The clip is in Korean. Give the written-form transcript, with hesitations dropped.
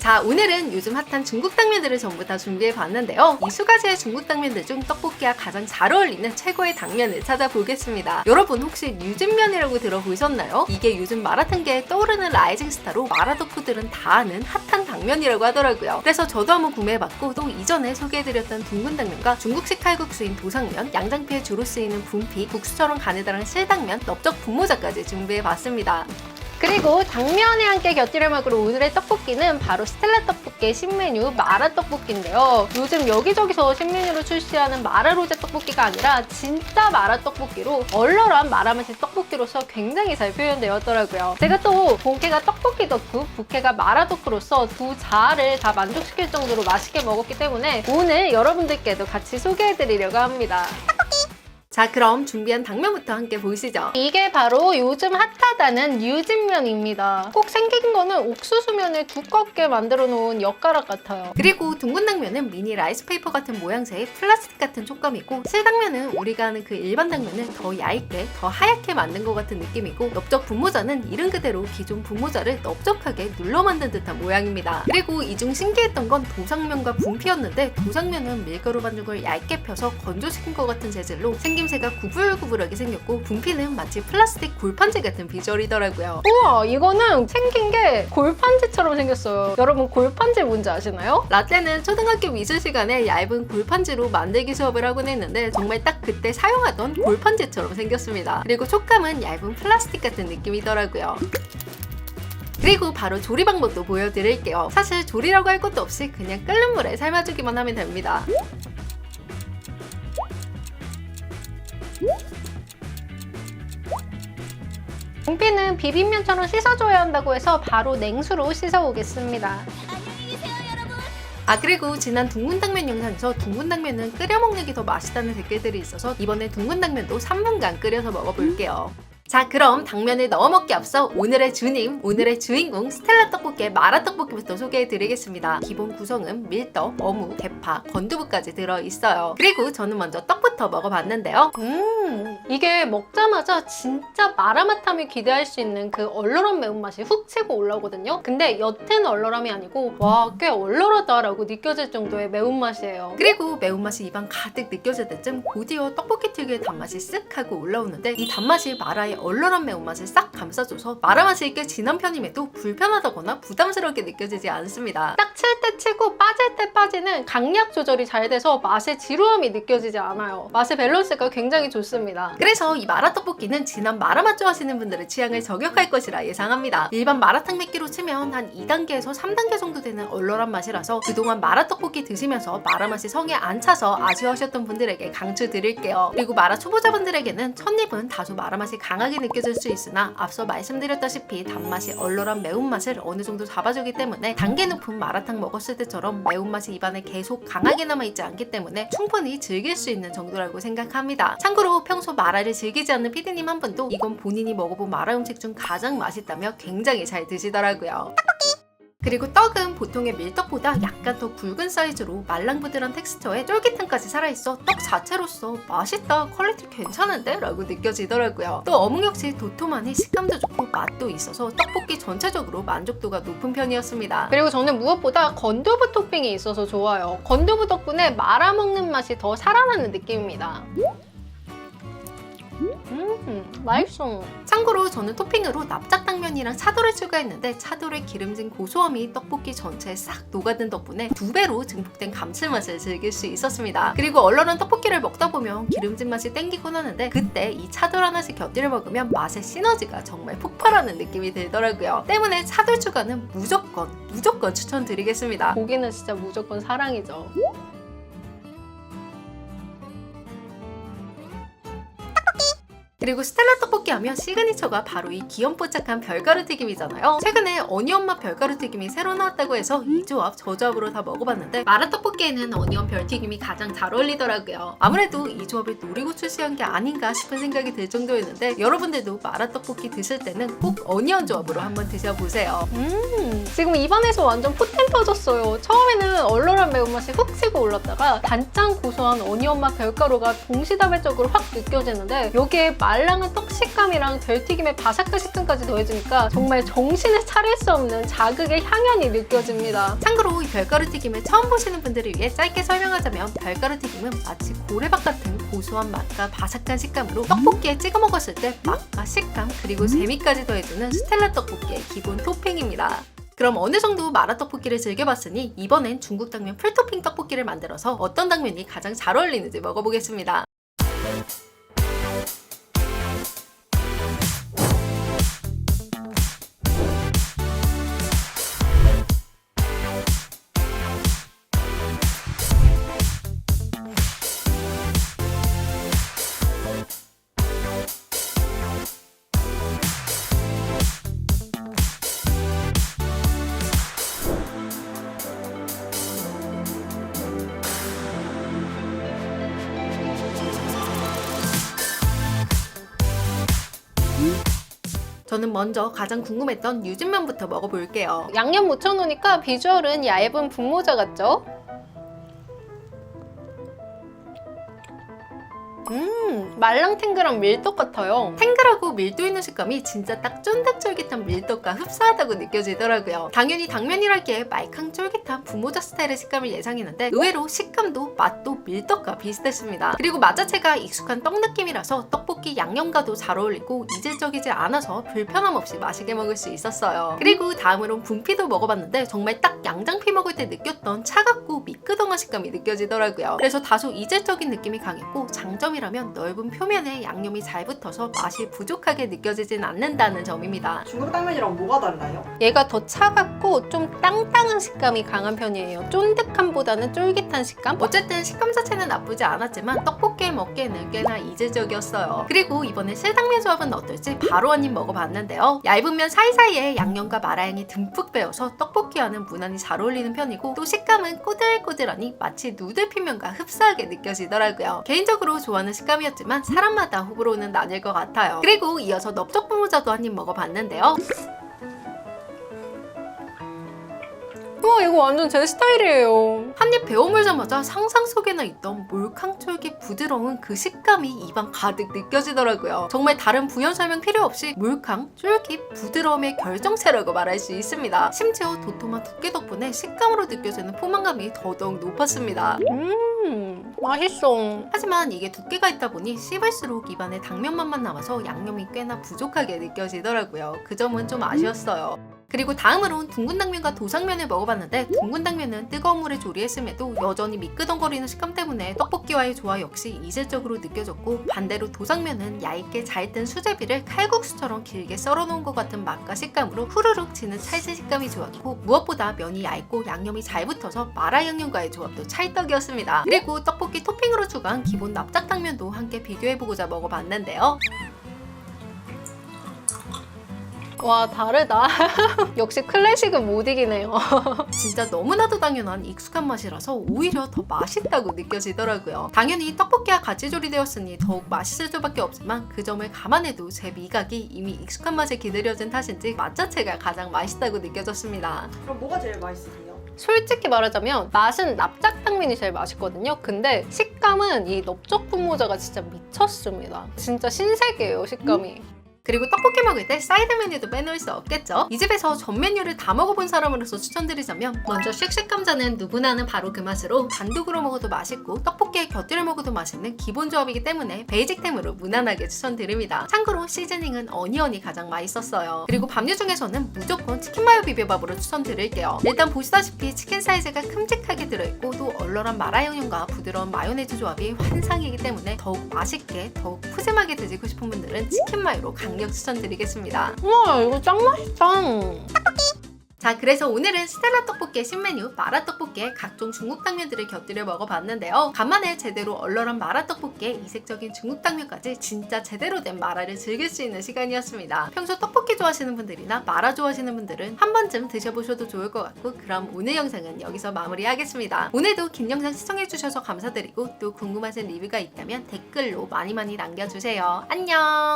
자, 오늘은 요즘 핫한 중국 당면들을 전부 다 준비해봤는데요. 이 수가지의 중국 당면들 중 떡볶이와 가장 잘 어울리는 최고의 당면을 찾아보겠습니다. 여러분 혹시 뉴진면이라고 들어보셨나요? 이게 요즘 마라탕계에 떠오르는 라이징 스타로 마라덕후들은 다 아는 핫한 당면이라고 하더라고요. 그래서 저도 한번 구매해봤고 또 이전에 소개해드렸던 둥근 당면과 중국식 칼국수인 도상면, 양장피에 주로 쓰이는 분피, 국수처럼 가느다란 실당면, 넓적 분모자까지 준비해봤습니다. 그리고 당면에 함께 곁들여 먹을 오늘의 떡볶이는 바로 스텔라 떡볶이의 신메뉴 마라떡볶이인데요. 요즘 여기저기서 신메뉴로 출시하는 마라로제 떡볶이가 아니라 진짜 마라떡볶이로 얼얼한 마라맛의 떡볶이로서 굉장히 잘 표현되었더라고요. 제가 또 본캐가 떡볶이 덕후, 부캐가 마라덕후로서 두 자아를 다 만족시킬 정도로 맛있게 먹었기 때문에 오늘 여러분들께도 같이 소개해드리려고 합니다. 자, 그럼 준비한 당면부터 함께 보시죠. 이게 바로 요즘 핫하다는 뉴진면입니다. 꼭 생긴 거는 옥수수면을 두껍게 만들어 놓은 엿가락 같아요. 그리고 둥근 당면은 미니 라이스페이퍼 같은 모양새의 플라스틱 같은 촉감이고, 실당면은 우리가 아는 그 일반 당면을 더 얇게, 더 하얗게 만든 것 같은 느낌이고, 넓적 분모자는 이름 그대로 기존 분모자를 넓적하게 눌러 만든 듯한 모양입니다. 그리고 이 중 신기했던 건 도상면과 분피였는데, 도상면은 밀가루 반죽을 얇게 펴서 건조시킨 것 같은 재질로 생김새가 구불구불하게 생겼고, 분피는 마치 플라스틱 골판지 같은 비주얼이더라고요. 우와, 이거는 생긴 게 골판지처럼 생겼어요. 여러분 골판지 뭔지 아시나요? 라떼는 초등학교 미술 시간에 얇은 골판지로 만들기 수업을 하곤 했는데 정말 딱 그때 사용하던 골판지처럼 생겼습니다. 그리고 촉감은 얇은 플라스틱 같은 느낌이더라고요. 그리고 바로 조리 방법도 보여드릴게요. 사실 조리라고 할 것도 없이 그냥 끓는 물에 삶아주기만 하면 됩니다. 분피는 비빔면처럼 씻어줘야 한다고 해서 바로 냉수로 씻어오겠습니다. 아, 그리고 지난 둥근 당면 영상에서 둥근 당면은 끓여 먹는 게 더 맛있다는 댓글들이 있어서 이번에 둥근 당면도 3분간 끓여서 먹어볼게요. 자, 그럼 당면을 넣어 먹기 앞서 오늘의 주님, 오늘의 주인공 스텔라 떡볶이의 마라떡볶이부터 소개해드리겠습니다. 기본 구성은 밀떡, 어묵, 대파, 건두부까지 들어있어요. 그리고 저는 먼저 떡부터 먹어봤는데요. 이게 먹자마자 진짜 마라맛함을 기대할 수 있는 그 얼얼한 매운맛이 훅 치고 올라오거든요. 근데 옅은 얼얼함이 아니고 와, 꽤 얼얼하다라고 느껴질 정도의 매운맛이에요. 그리고 매운맛이 입안 가득 느껴질 때쯤 곧이어 떡볶이 특유의 단맛이 쓱 하고 올라오는데, 이 단맛이 마라의 얼얼한 매운맛을 싹 감싸줘서 마라맛이 꽤 진한 편임에도 불편하다거나 부담스럽게 느껴지지 않습니다. 딱 칠 때 치고 빠질 때 빠지는 강약 조절이 잘 돼서 맛의 지루함이 느껴지지 않아요. 맛의 밸런스가 굉장히 좋습니다. 그래서 이 마라떡볶이는 진한 마라맛 좋아하시는 분들의 취향을 저격할 것이라 예상합니다. 일반 마라탕 맵기로 치면 한 2단계에서 3단계 정도 되는 얼얼한 맛이라서 그동안 마라떡볶이 드시면서 마라맛이 성에 안 차서 아쉬워하셨던 분들에게 강추드릴게요. 그리고 마라 초보자분들에게는 첫입은 다소 마라맛이 강하게 느껴질 수 있으나 앞서 말씀드렸다시피 단맛이 얼얼한 매운맛을 어느 정도 잡아주기 때문에 단계 높은 마라탕 먹었을 때처럼 매운맛이 입안에 계속 강하게 남아있지 않기 때문에 충분히 즐길 수 있는 정도라고 생각합니다. 참고로 평소 마라를 즐기지 않는 피디님 한 분도 이건 본인이 먹어본 마라 음식 중 가장 맛있다며 굉장히 잘 드시더라고요. 그리고 떡은 보통의 밀떡보다 약간 더 굵은 사이즈로 말랑부들한 텍스처에 쫄깃함까지 살아있어 떡 자체로서 맛있다, 퀄리티 괜찮은데? 라고 느껴지더라고요. 또 어묵 역시 도톰하니 식감도 좋고 맛도 있어서 떡볶이 전체적으로 만족도가 높은 편이었습니다. 그리고 저는 무엇보다 건두부 토핑이 있어서 좋아요. 건두부 덕분에 말아먹는 맛이 더 살아나는 느낌입니다. 맛있어. 참고로 저는 토핑으로 납작당면이랑 차돌을 추가했는데 차돌의 기름진 고소함이 떡볶이 전체에 싹 녹아든 덕분에 2배로 증폭된 감칠맛을 즐길 수 있었습니다. 그리고 얼얼한 떡볶이를 먹다 보면 기름진 맛이 땡기곤 하는데 그때 이 차돌 하나씩 곁들여 먹으면 맛의 시너지가 정말 폭발하는 느낌이 들더라고요. 때문에 차돌 추가는 무조건 추천드리겠습니다. 고기는 진짜 무조건 사랑이죠. 그리고 스텔라 떡볶이 하면 시그니처가 바로 이 귀염뽀짝한 별가루 튀김이잖아요. 최근에 어니언맛 별가루 튀김이 새로 나왔다고 해서 이 조합 저 조합으로 다 먹어봤는데 마라떡볶이에는 어니언 별튀김이 가장 잘 어울리더라고요. 아무래도 이 조합을 노리고 출시한 게 아닌가 싶은 생각이 들 정도였는데 여러분들도 마라떡볶이 드실 때는 꼭 어니언 조합으로 한번 드셔보세요. 지금 입안에서 완전 포텐 터졌어요. 처음에는 얼얼한 매운맛이 훅 치고 올랐다가 단짠 고소한 어니언맛 별가루가 동시다발적으로 확 느껴지는데 여기에 말랑한 떡 식감이랑 덜튀김의 바삭한 식감까지 더해지니까 정말 정신을 차릴 수 없는 자극의 향연이 느껴집니다. 참고로 이 별가루 튀김을 처음 보시는 분들을 위해 짧게 설명하자면 별가루 튀김은 마치 고래밥 같은 고소한 맛과 바삭한 식감으로 떡볶이에 찍어 먹었을 때 맛과 식감 그리고 재미까지 더해주는 스텔라 떡볶이의 기본 토핑입니다. 그럼 어느 정도 마라떡볶이를 즐겨봤으니 이번엔 중국 당면 풀토핑 떡볶이를 만들어서 어떤 당면이 가장 잘 어울리는지 먹어보겠습니다. 저는 먼저 가장 궁금했던 유진면부터 먹어볼게요. 양념 묻혀놓으니까 비주얼은 얇은 분모자 같죠? 말랑탱글한 밀떡 같아요. 탱글하고 밀도 있는 식감이 진짜 딱 쫀득쫄깃한 밀떡과 흡사하다고 느껴지더라고요. 당연히 당면이랄게 말캉 쫄깃한 분모자 스타일의 식감을 예상했는데 의외로 식감도 맛도 밀떡과 비슷했습니다. 그리고 맛 자체가 익숙한 떡 느낌이라서 떡볶이 양념과도 잘 어울리고 이질적이지 않아서 불편함 없이 맛있게 먹을 수 있었어요. 그리고 다음으론 분피도 먹어봤는데 정말 딱 양장피 먹을 때 느꼈던 차갑고 미끄덩한 식감이 느껴지더라고요. 그래서 다소 이질적인 느낌이 강했고 장점이라면 넓은 표면에 양념이 잘 붙어서 맛이 부족하게 느껴지진 않는다는 점입니다. 중국 당면이랑 뭐가 달라요? 얘가 더 차갑고 좀 땅땅한 식감이 강한 편이에요. 쫀득함보다는 쫄깃한 식감? 어쨌든 식감 자체는 나쁘지 않았지만 떡볶이에 먹기에는 꽤나 이질적이었어요. 그리고 이번에 실당면 조합은 어떨지 바로 한 입 먹어봤는데요. 얇은 면 사이사이에 양념과 마라향이 듬뿍 배어서 떡볶이와는 무난히 잘 어울리는 편이고 또 식감은 꼬들꼬들하니 마치 누들피면과 흡사하게 느껴지더라고요. 개인적으로 좋아하는 식감이었지만 사람마다 호불호는 나뉠 것 같아요. 그리고 이어서 넓적분모자도 한 입 먹어봤는데요. 우와, 이거 완전 제 스타일이에요. 한 입 베어 물자마자 상상 속에나 있던 몰캉쫄깃 부드러운 그 식감이 입안 가득 느껴지더라고요. 정말 다른 부연 설명 필요 없이 몰캉, 쫄깃, 부드러움의 결정체라고 말할 수 있습니다. 심지어 도톰한 두께 덕분에 식감으로 느껴지는 포만감이 더더욱 높았습니다. 맛있어. 하지만 이게 두께가 있다 보니 씹을수록 입안에 당면 맛만 남아서 양념이 꽤나 부족하게 느껴지더라고요. 그 점은 좀 아쉬웠어요. 그리고 다음으론 둥근 당면과 도상면을 먹어봤는데 둥근 당면은 뜨거운 물에 조리했음에도 여전히 미끄덩거리는 식감 때문에 떡볶이와의 조화 역시 이질적으로 느껴졌고 반대로 도상면은 얇게 잘 뜬 수제비를 칼국수처럼 길게 썰어놓은 것 같은 맛과 식감으로 후루룩 지는 찰진 식감이 좋았고 무엇보다 면이 얇고 양념이 잘 붙어서 마라 양념과의 조합도 찰떡이었습니다. 그리고 떡볶이 토핑으로 추가한 기본 납작당면도 함께 비교해보고자 먹어봤는데요. 와, 다르다. 역시 클래식은 못 이기네요. 진짜 너무나도 당연한 익숙한 맛이라서 오히려 더 맛있다고 느껴지더라고요. 당연히 떡볶이와 같이 조리되었으니 더욱 맛있을 수밖에 없지만 그 점을 감안해도 제 미각이 이미 익숙한 맛에 기다려진 탓인지 맛 자체가 가장 맛있다고 느껴졌습니다. 그럼 뭐가 제일 맛있으세요? 솔직히 말하자면 맛은 납작당면이 제일 맛있거든요. 근데 식감은 이 넓적분모자가 진짜 미쳤습니다. 진짜 신세계예요, 식감이. 그리고 떡볶이 먹을 때 사이드 메뉴도 빼놓을 수 없겠죠? 이 집에서 전 메뉴를 다 먹어본 사람으로서 추천드리자면 먼저 쉑쉑 감자는 누구나 아는 바로 그 맛으로 단독으로 먹어도 맛있고 떡볶이에 곁들여 먹어도 맛있는 기본 조합이기 때문에 베이직템으로 무난하게 추천드립니다. 참고로 시즈닝은 어니언이 가장 맛있었어요. 그리고 밥류 중에서는 무조건 치킨 마요 비벼밥으로 추천드릴게요. 일단 보시다시피 치킨 사이즈가 큼직하게 들어있고 또 얼얼한 마라 양념과 부드러운 마요네즈 조합이 환상이기 때문에 더욱 맛있게 더욱 푸짐하게 드시고 싶은 분들은 치킨 마요로 강력 추천드리겠습니다. 우와, 이거 짱 맛있다. 자, 그래서 오늘은 스텔라 떡볶이의 신메뉴 마라떡볶이에 각종 중국 당면들을 곁들여 먹어봤는데요. 간만에 제대로 얼얼한 마라떡볶이에 이색적인 중국 당면까지 진짜 제대로 된 마라를 즐길 수 있는 시간이었습니다. 평소 떡볶이 좋아하시는 분들이나 마라 좋아하시는 분들은 한 번쯤 드셔보셔도 좋을 것 같고 그럼 오늘 영상은 여기서 마무리하겠습니다. 오늘도 긴 영상 시청해주셔서 감사드리고 또 궁금하신 리뷰가 있다면 댓글로 많이 남겨주세요. 안녕!